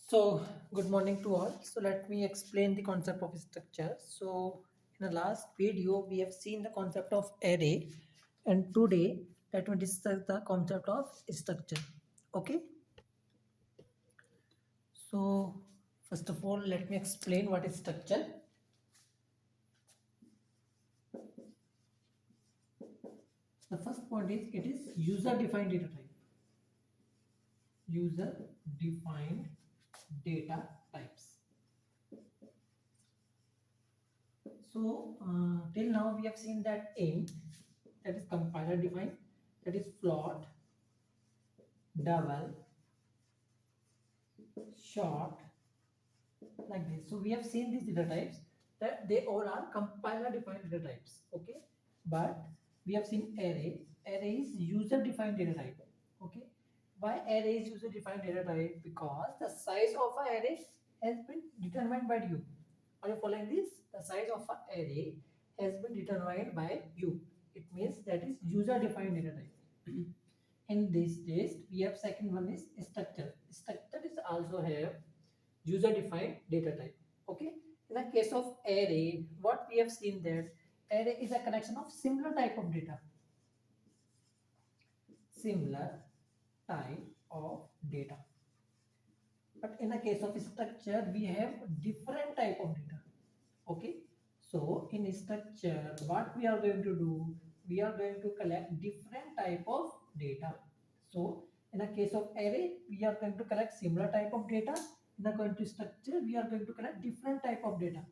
So, good morning to all. So, let me explain the concept of structure. So, in the last video, we have seen the concept of array, and today, let me discuss the concept of structure. Okay. So, first of all, let me explain what is structure. The first point is it is user defined data type. User defined data types. So, till now, we have seen that int, that is compiler defined, that is float, double, short, like this. So we have seen these data types that they all are compiler defined data types. Okay, but we have seen array. Array is user defined data type. Okay, why array is user defined data type? Because the size of an array has been determined by you. Are you following this? The size of an array has been determined by you. It means that is user defined data type. In this test, we have second one is structure. Structure is also have user defined data type. Okay, in the case of array, what we have seen that array is a collection of similar type of data. Similar type of data. But in the case of structure, we have different type of data. Okay, so in structure, what we are going to do, we are going to collect different type of data. So in the case of array, we are going to collect similar type of data. In the going to structure, we are going to collect different type of data.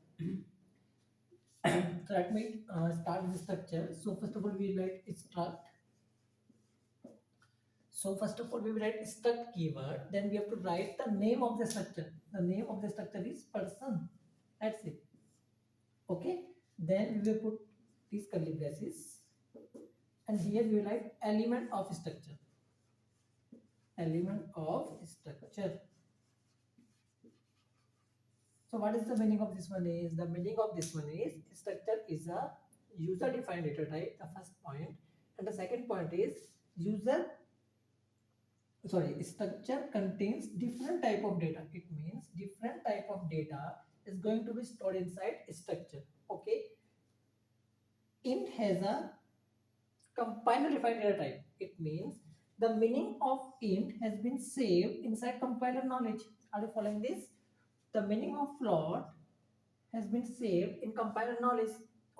So let me start with structure. So first of all, we write struct. So first of all, we will write struct keyword. Then we have to write the name of the structure. The name of the structure is person. That's it. Okay. Then we will put these curly braces, and here we will write element of structure. Element of structure. So what is the meaning of this one is? The meaning of this one is structure is a user defined data type, the first point. And the second point is structure contains different type of data. It means different type of data is going to be stored inside structure. Okay. Int has a compiler defined data type. It means the meaning of int has been saved inside compiler knowledge. Are you following this? The meaning of float has been saved in compiler knowledge.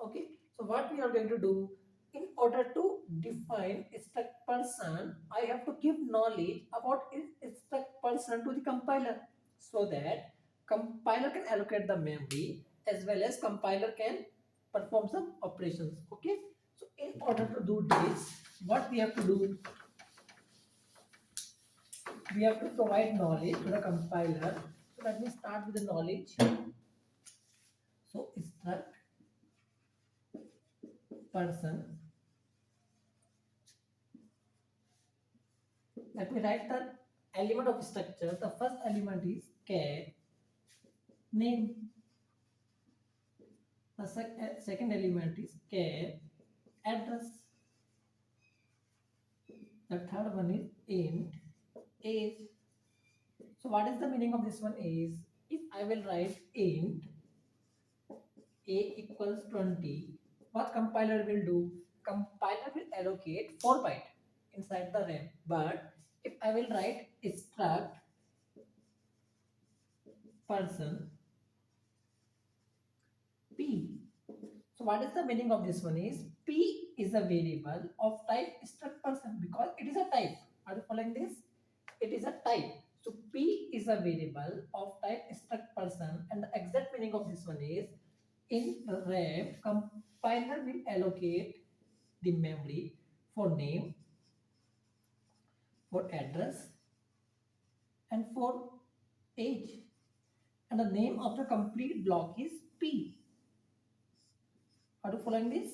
Okay, so what we are going to do, in order to define struct person, I have to give knowledge about struct person to the compiler, so that compiler can allocate the memory as well as compiler can perform some operations. Okay, so in order to do this, what we have to do, we have to provide knowledge to the compiler. So let me start with the knowledge. So struct person. Let me write the element of structure. The first element is char name. The second element is char address. The third one is int age. So what is the meaning of this one is, if I will write int a equals 20, what compiler will do? Compiler will allocate 4 byte inside the RAM. But if I will write struct person p, so what is the meaning of this one is, p is a variable of type struct person because it is a type. Are you following this? It is a type. So p is a variable of type struct person, and the exact meaning of this one is, in RAM, compiler will allocate the memory for name, for address, and for age. And the name of the complete block is p. Are you following this?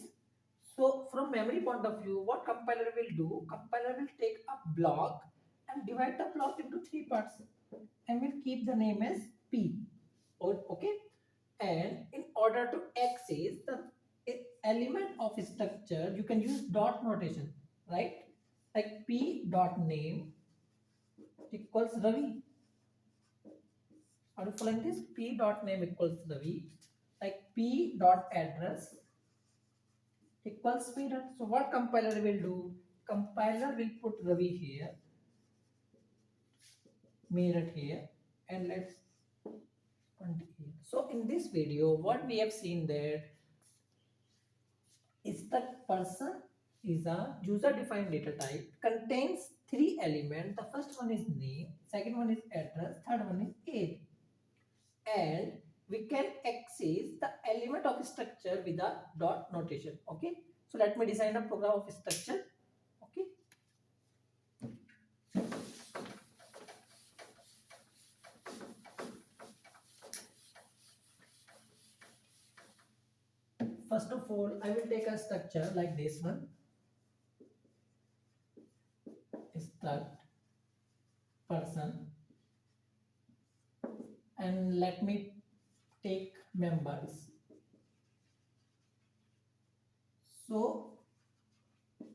So from memory point of view, what compiler will do? Compiler will take a block and divide the block into 3 parts and will keep the name as P. Okay. And in order to access the element of structure, you can use dot notation, right? Like P dot name equals Ravi. Are you following this? P dot name equals Ravi, like P dot address equals P dot. So what compiler will do? Compiler will put Ravi here, Meerut here, and let's 20 here. So in this video, what we have seen that is the person is a user defined data type, contains three elements. The first one is name, second one is address, third one is age. And we can access the element of structure with a dot notation. Okay, so let me design a program of structure. Okay, first of all, I will take a structure like this one. Struct person, and let me take members. So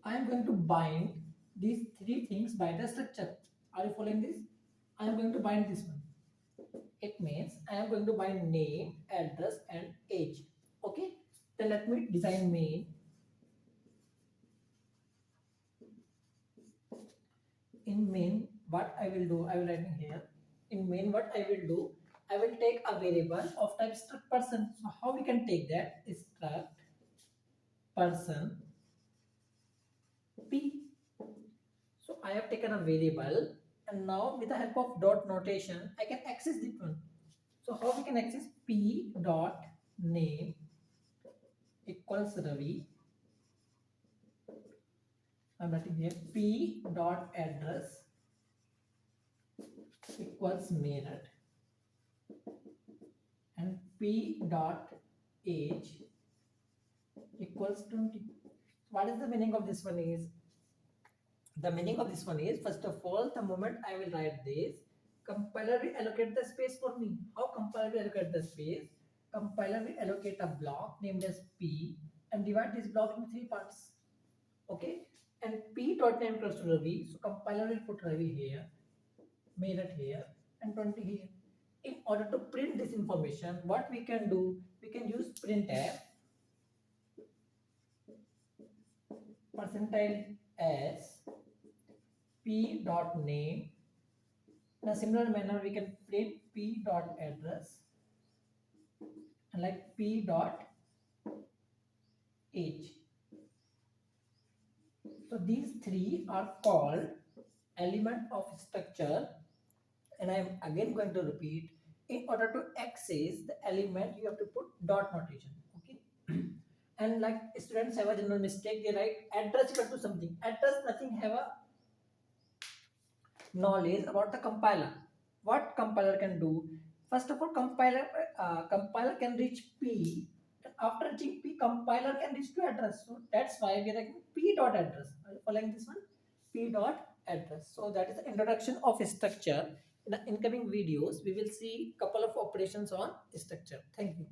I am going to bind these three things by the structure. Are you following this? I am going to bind this one. It means I am going to bind name, address, and age. Okay, then let me design main. In main, what I will do, I will write in here. In main, what I will do, I will take a variable of type struct person. So how we can take that? Struct person p. So I have taken a variable, and now with the help of dot notation, I can access this one. So how we can access? P dot name equals Ravi. I'm writing here P dot address equals Meerut, and P dot age equals 20. What is the meaning of this one is? The meaning of this one is, first of all, the moment I will write this, compiler will allocate the space for me. How compiler will allocate the space? Compiler will allocate a block named as P and divide this block into three parts. Okay, and P dot name equals to Ravi. So compiler will put Ravi here, Meerut here, and 20 here. In order to print this information, what we can do? We can use printf percentile s p dot name. In a similar manner, we can print p dot address and like p dot age. So these three are called element of structure, and I am again going to repeat. In order to access the element, you have to put dot notation. Okay. And like students have a general mistake, they write address equal to something. Address nothing have a knowledge about the compiler. What compiler can do? First of all, compiler can reach P. And after reaching P, compiler can reach to address. So that's why we are writing P dot address. Are you following this one? P dot address. So that is the introduction of structure. In the incoming videos, we will see couple of operations on structure. Thank you.